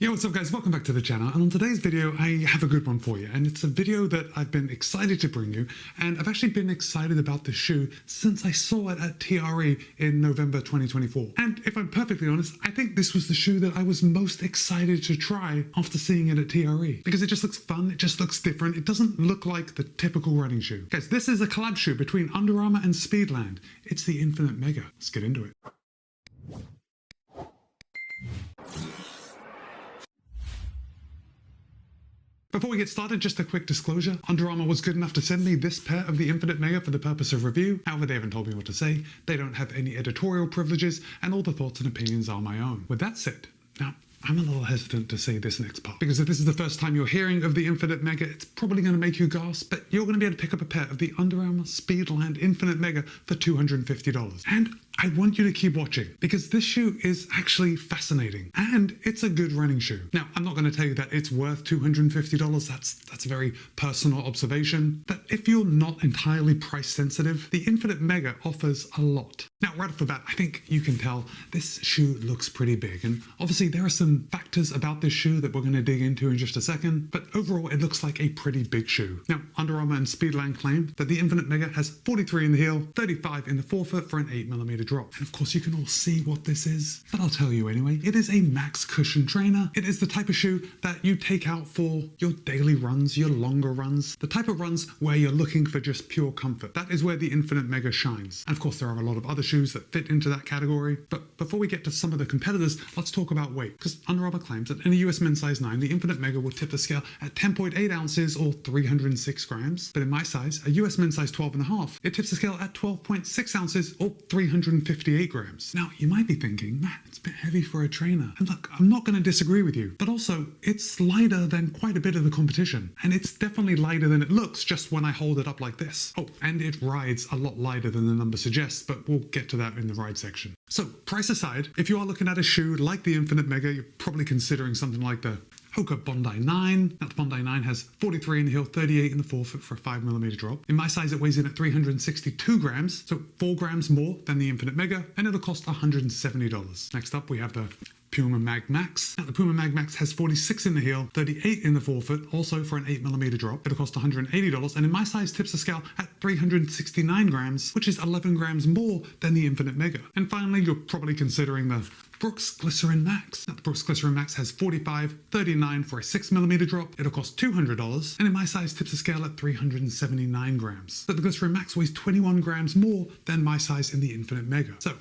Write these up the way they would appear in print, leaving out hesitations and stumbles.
Yo, what's up guys, welcome back to the channel, and on today's video I have a good one for you, and it's a video that I've been excited to bring you, and I've actually been excited about this shoe since I saw it at TRE in November 2024. And if I'm perfectly honest, I think this was the shoe that I was most excited to try after seeing it at TRE, because it just looks fun, it just looks different, it doesn't look like the typical running shoe. Guys, this is a collab shoe between Under Armour and Speedland. It's the Infinite Mega. Let's get into it. Before we get started, just a quick disclosure. Under Armour was good enough to send me this pair of the Infinite Mega for the purpose of review. However, they haven't told me what to say. They don't have any editorial privileges, and all the thoughts and opinions are my own. With that said, now, I'm a little hesitant to say this next part, because if this is the first time you're hearing of the Infinite Mega, it's probably going to make you gasp, but you're going to be able to pick up a pair of the Under Armour Speedland Infinite Mega for $250. And I want you to keep watching, because this shoe is actually fascinating and it's a good running shoe. Now, I'm not going to tell you that it's worth $250. That's a very personal observation. But if you're not entirely price sensitive, the Infinite Mega offers a lot. Now, right off the bat, I think you can tell this shoe looks pretty big. And obviously there are some factors about this shoe that we're going to dig into in just a second, but overall it looks like a pretty big shoe. Now, Under Armour and Speedland claim that the Infinite Mega has 43 in the heel, 35 in the forefoot for an 8mm drop. And of course you can all see what this is, but I'll tell you anyway. It is a max cushion trainer. It is the type of shoe that you take out for your daily runs, your longer runs, the type of runs where you're looking for just pure comfort. That is where the Infinite Mega shines. And of course there are a lot of other shoes that fit into that category. But before we get to some of the competitors, let's talk about weight, because Under Armour claims that in a US men's size 9, the Infinite Mega will tip the scale at 10.8 ounces or 306 grams. But in my size, a US men's size 12.5, it tips the scale at 12.6 ounces or 358 grams. Now, you might be thinking, man, it's a bit heavy for a trainer. And look, I'm not going to disagree with you, but also it's lighter than quite a bit of the competition. And it's definitely lighter than it looks just when I hold it up like this. Oh, and it rides a lot lighter than the number suggests, but we'll get to that in the ride section. So, price aside, if you are looking at a shoe like the Infinite Mega, you're probably considering something like the Hoka Bondi 9. Now, the Bondi 9 has 43 in the heel, 38 in the forefoot for a 5mm drop. In my size, it weighs in at 362 grams, so 4 grams more than the Infinite Mega, and it'll cost $170. Next up, we have the Puma Mag Max. Now, the Puma Mag Max has 46 in the heel, 38 in the forefoot, also for an 8mm drop. It'll cost $180, and in my size tips the scale at 369 grams, which is 11 grams more than the Infinite Mega. And finally, you're probably considering the Brooks Glycerin Max. Now, the Brooks Glycerin Max has 45, 39 for a 6mm drop. It'll cost $200, and in my size tips the scale at 379 grams. But the Glycerin Max weighs 21 grams more than my size in the Infinite Mega. So,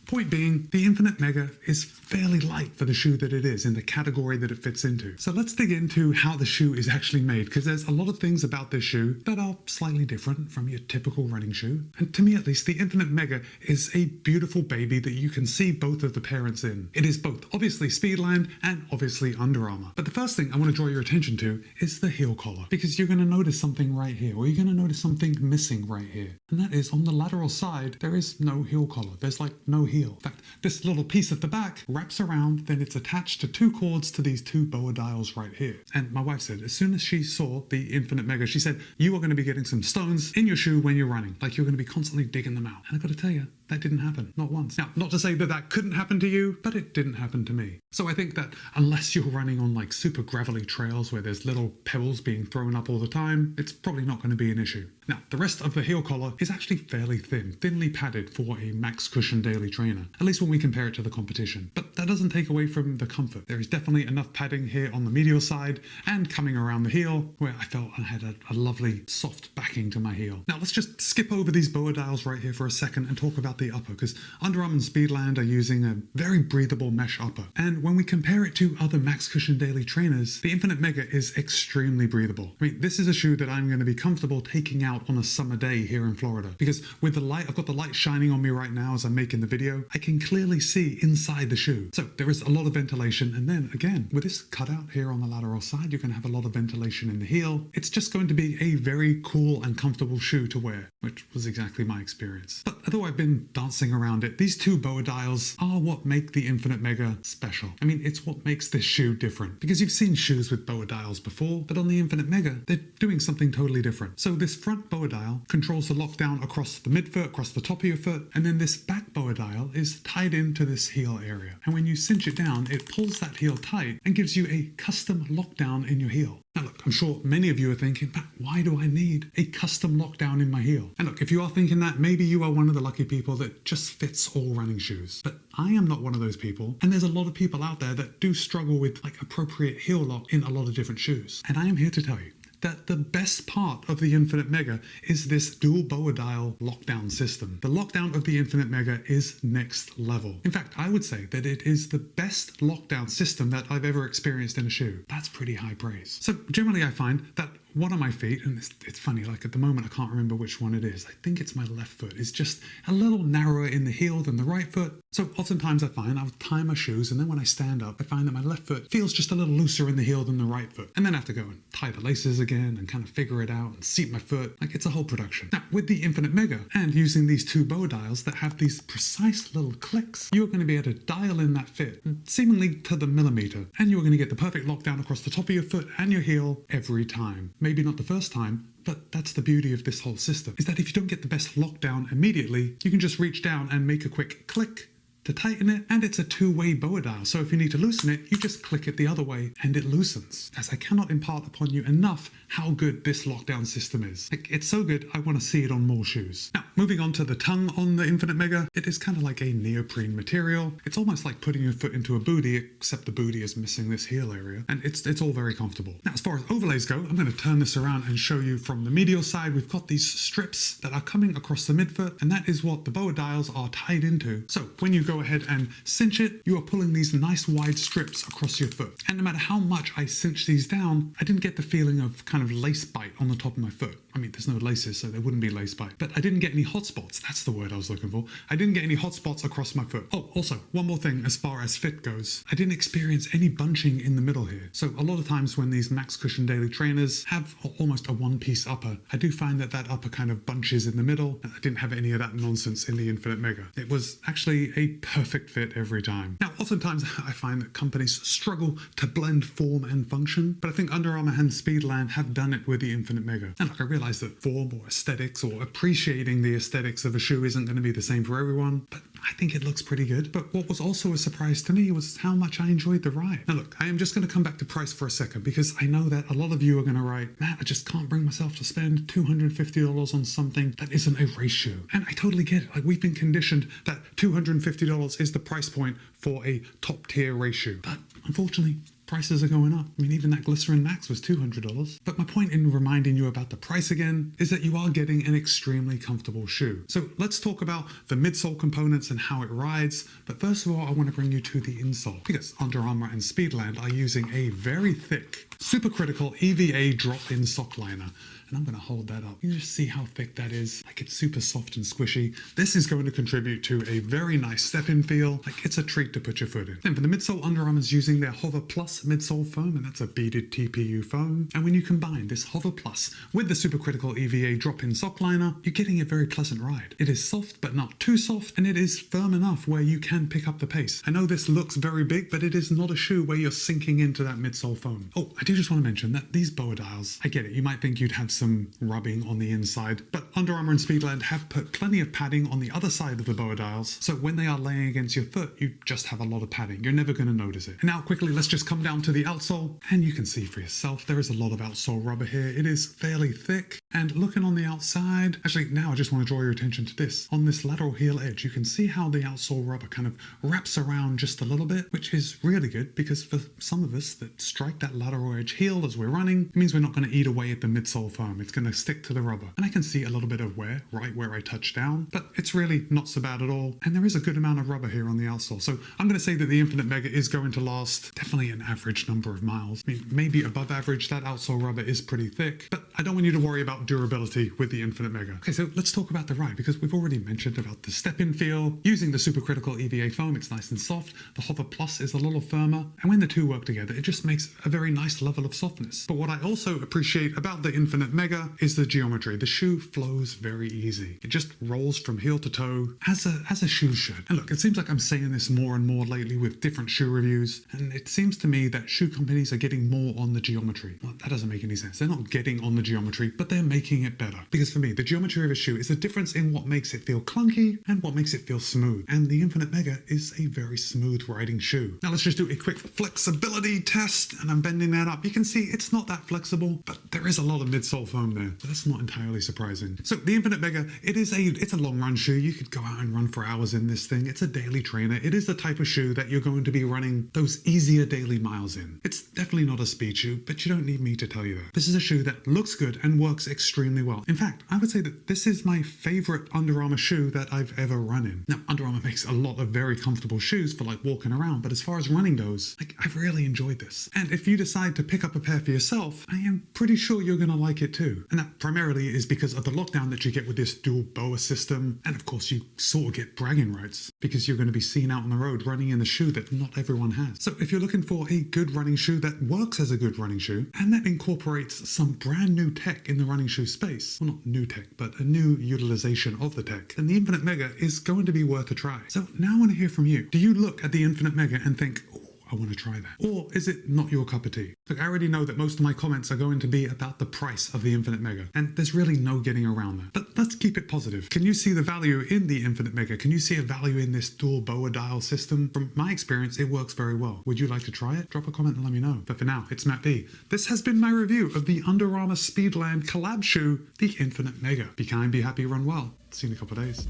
point being, the Infinite Mega is fairly light for the shoe that it is in the category that it fits into. So let's dig into how the shoe is actually made, because there's a lot of things about this shoe that are slightly different from your typical running shoe. And to me at least, the Infinite Mega is a beautiful baby that you can see both of the parents in. It is both obviously Speedland and obviously Under Armour. But the first thing I want to draw your attention to is the heel collar, because you're going to notice something right here, or you're going to notice something missing right here. And that is on the lateral side, there is no heel collar. There's like no heel. In fact, this little piece at the back wraps around, then it's attached to 2 cords to these 2 boa dials right here. And my wife said, as soon as she saw the Infinite Mega, she said, you are going to be getting some stones in your shoe when you're running. Like you're going to be constantly digging them out. And I got to tell you, that didn't happen, not once. Now, not to say that that couldn't happen to you, but it didn't happen to me. So I think that unless you're running on like super gravelly trails where there's little pebbles being thrown up all the time, it's probably not going to be an issue. Now, the rest of the heel collar is actually fairly thin, thinly padded for a max cushion daily trainer, at least when we compare it to the competition. But that doesn't take away from the comfort. There is definitely enough padding here on the medial side and coming around the heel where I felt I had a lovely soft backing to my heel. Now, let's just skip over these boa dials right here for a second and talk about the upper, because Under Armour and Speedland are using a very breathable mesh upper. And when we compare it to other max cushion daily trainers, the Infinite Mega is extremely breathable. I mean, this is a shoe that I'm going to be comfortable taking out on a summer day here in Florida, because with the light, I've got the light shining on me right now as I'm making the video, I can clearly see inside the shoe. So there is a lot of ventilation, and then again, with this cutout here on the lateral side, you're going to have a lot of ventilation in the heel. It's just going to be a very cool and comfortable shoe to wear, which was exactly my experience. But although I've been dancing around it. These two boa dials are what make the Infinite Mega special. I mean, it's what makes this shoe different, because you've seen shoes with boa dials before, but on the Infinite Mega, they're doing something totally different. So this front boa dial controls the lockdown across the midfoot, across the top of your foot, and then this back boa dial is tied into this heel area. And when you cinch it down, it pulls that heel tight and gives you a custom lockdown in your heel. Now look, I'm sure many of you are thinking, but why do I need a custom lockdown in my heel? And look, if you are thinking that, maybe you are one of the lucky people that just fits all running shoes. But I am not one of those people, and there's a lot of people out there that do struggle with like appropriate heel lock in a lot of different shoes. And I am here to tell you that the best part of the Infinite Mega is this dual boa dial lockdown system. The lockdown of the Infinite Mega is next level. In fact, I would say that it is the best lockdown system that I've ever experienced in a shoe. That's pretty high praise. So generally I find that one of my feet, and it's funny, like at the moment I can't remember which one it is. I think it's my left foot, is just a little narrower in the heel than the right foot. So oftentimes I find I'll tie my shoes, and then when I stand up, I find that my left foot feels just a little looser in the heel than the right foot. And then I have to go and tie the laces again and kind of figure it out and seat my foot. Like, it's a whole production. Now, with the Infinite Mega and using these two bow dials that have these precise little clicks, you're going to be able to dial in that fit seemingly to the millimeter, and you're going to get the perfect lockdown across the top of your foot and your heel every time. Maybe not the first time, but that's the beauty of this whole system, is that if you don't get the best lockdown immediately, you can just reach down and make a quick click to tighten it, and it's a two-way boa dial, so if you need to loosen it, you just click it the other way and it loosens. As I cannot impart upon you enough how good this lockdown system is. Like, it's so good, I want to see it on more shoes. Now, moving on to the tongue on the Infinite Mega, it is kind of like a neoprene material. It's almost like putting your foot into a booty, except the booty is missing this heel area, and it's all very comfortable. Now, as far as overlays go, I'm going to turn this around and show you from the medial side. We've got these strips that are coming across the midfoot, and that is what the boa dials are tied into. So when you go ahead and cinch it, you are pulling these nice wide strips across your foot. And no matter how much I cinch these down, I didn't get the feeling of kind of lace bite on the top of my foot. I mean, there's no laces, so there wouldn't be lace bite. But I didn't get any hot spots. That's the word I was looking for. I didn't get any hot spots across my foot. Oh, also, one more thing as far as fit goes. I didn't experience any bunching in the middle here. So a lot of times when these Max Cushion Daily trainers have almost a one-piece upper, I do find that upper kind of bunches in the middle. I didn't have any of that nonsense in the Infinite Mega. It was actually a perfect fit every time. Now, oftentimes I find that companies struggle to blend form and function, but I think Under Armour and Speedland have done it with the Infinite Mega. And look, I realize that form or aesthetics or appreciating the aesthetics of a shoe isn't going to be the same for everyone, but I think it looks pretty good. But what was also a surprise to me was how much I enjoyed the ride. Now look, I am just going to come back to price for a second, because I know that a lot of you are going to write, Matt, I just can't bring myself to spend $250 on something that isn't a race shoe. And I totally get it. Like, we've been conditioned that $250 is the price point for a top tier race shoe. But unfortunately, prices are going up. I mean, even that Glycerin Max was $200. But my point in reminding you about the price again is that you are getting an extremely comfortable shoe. So let's talk about the midsole components and how it rides. But first of all, I want to bring you to the insole, because Under Armour and Speedland are using a very thick, supercritical EVA drop-in sock liner. And I'm going to hold that up. You just see how thick that is. Like, it's super soft and squishy. This is going to contribute to a very nice step-in feel. Like, it's a treat to put your foot in. And for the midsole, Under Armour is using their Hover Plus midsole foam, and that's a beaded TPU foam. And when you combine this Hover Plus with the supercritical EVA drop-in sock liner, you're getting a very pleasant ride. It is soft, but not too soft, and it is firm enough where you can pick up the pace. I know this looks very big, but it is not a shoe where you're sinking into that midsole foam. Oh, I do just want to mention that these boa dials, I get it, you might think you'd have some rubbing on the inside, but Under Armour and Speedland have put plenty of padding on the other side of the boa dials, so when they are laying against your foot, you just have a lot of padding. You're never going to notice it. And now quickly, let's just come down to the outsole, and you can see for yourself, there is a lot of outsole rubber here. It is fairly thick, and looking on the outside, actually now I just want to draw your attention to this. On this lateral heel edge, you can see how the outsole rubber kind of wraps around just a little bit, which is really good, because for some of us that strike that lateral edge heel as we're running, it means we're not going to eat away at the midsole foam. It's going to stick to the rubber. And I can see a little bit of wear right where I touch down, but it's really not so bad at all. And there is a good amount of rubber here on the outsole. So I'm going to say that the Infinite Mega is going to last definitely an average number of miles. I mean, maybe above average. That outsole rubber is pretty thick, but I don't want you to worry about durability with the Infinite Mega. Okay, so let's talk about the ride, because we've already mentioned about the step-in feel. Using the supercritical EVA foam, it's nice and soft. The Hover Plus is a little firmer, and when the two work together, it just makes a very nice nice level of softness. But what I also appreciate about the Infinite Mega is the geometry. The shoe flows very easy. It just rolls from heel to toe as a shoe should. And look, it seems like I'm saying this more and more lately with different shoe reviews, and it seems to me that shoe companies are getting more on the geometry. Well, that doesn't make any sense. They're not getting on the geometry, but they're making it better. Because for me, the geometry of a shoe is the difference in what makes it feel clunky and what makes it feel smooth. And the Infinite Mega is a very smooth riding shoe. Now let's just do a quick flexibility test, and I'm bending that up. You can see it's not that flexible, but there is a lot of midsole foam there. So that's not entirely surprising. So the Infinite Mega, it's a long run shoe. You could go out and run for hours in this thing. It's a daily trainer. It is the type of shoe that you're going to be running those easier daily miles in. It's definitely not a speed shoe, but you don't need me to tell you that. This is a shoe that looks good and works extremely well. In fact, I would say that this is my favorite Under Armour shoe that I've ever run in. Now, Under Armour makes a lot of very comfortable shoes for like walking around, but as far as running goes, like I've really enjoyed this. And if you decide to pick up a pair for yourself, I am pretty sure you're gonna like it too. And that primarily is because of the lockdown that you get with this dual BOA system. And of course, you sort of get bragging rights because you're gonna be seen out on the road running in the shoe that not everyone has. So if you're looking for a good running shoe that works as a good running shoe and that incorporates some brand new tech in the running shoe space, well, not new tech, but a new utilization of the tech, then the Infinite Mega is going to be worth a try. So now I want to hear from you. Do you look at the Infinite Mega and think, oh, I want to try that? Or is it not your cup of tea? Look, I already know that most of my comments are going to be about the price of the Infinite Mega, and there's really no getting around that. But let's keep it positive. Can you see the value in the Infinite Mega? Can you see a value in this dual BOA dial system? From my experience, it works very well. Would you like to try it? Drop a comment and let me know. But for now, it's Matt B. This has been my review of the Under Armour Speedland collab shoe, the Infinite Mega. Be kind, be happy, run well. See you in a couple of days.